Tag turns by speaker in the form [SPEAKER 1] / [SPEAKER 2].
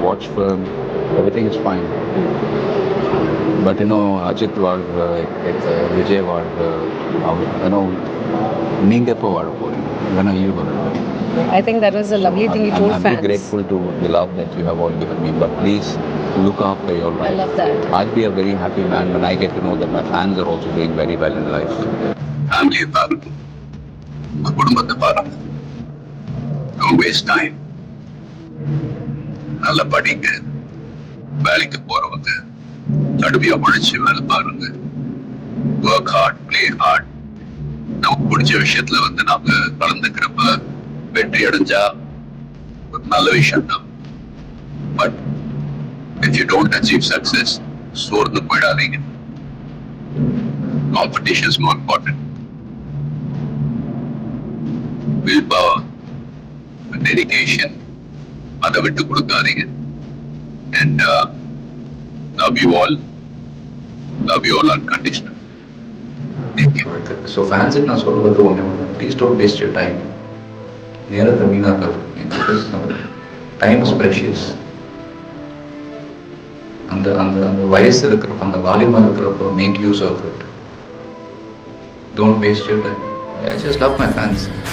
[SPEAKER 1] watch film, everything is fine. But Ajit வாழ்க, விஜய் வாழ்க, நீங்க எப்போ வாழ போறீங்க? When are you going to?
[SPEAKER 2] I think that was a lovely thing you told
[SPEAKER 1] I'm
[SPEAKER 2] fans.
[SPEAKER 1] grateful to the love that you have all given me. But please look after your life.
[SPEAKER 2] I love that.
[SPEAKER 1] I'll be a very happy man when I get to know that my fans are also doing very well in life.
[SPEAKER 3] Family பாருங்க, உங்க குடும்பத்தை பாருங்க. Don't waste time. நல்லா படிங்க, வேலைக்கு போறவங்க கடுமையா உழைச்சு வேலை பாருங்க. Work hard, play hard. நமக்கு பிடிச்ச விஷயத்துல நாம கலந்துக்கிறப்ப வெற்றி அடைஞ்சா ஒரு நல்ல விஷயம் தான். But if you don't achieve success, சோர்ந்து போயிடாதீங்க. Competition is more important. Willpower, dedication, அதை விட்டு கொடுக்காதீங்க. And love you all unconditional. Thank you.
[SPEAKER 1] So fans நான் சொல்றது ஒண்ணு, please don't waste your time. நேரத்தை வீணாக்காது. Time is precious. அந்த அந்த அந்த வயசு இருக்கிறப்ப, அந்த வாலிபம் இருக்கிறப்போ make use of it. Don't waste your time. I just love my fans.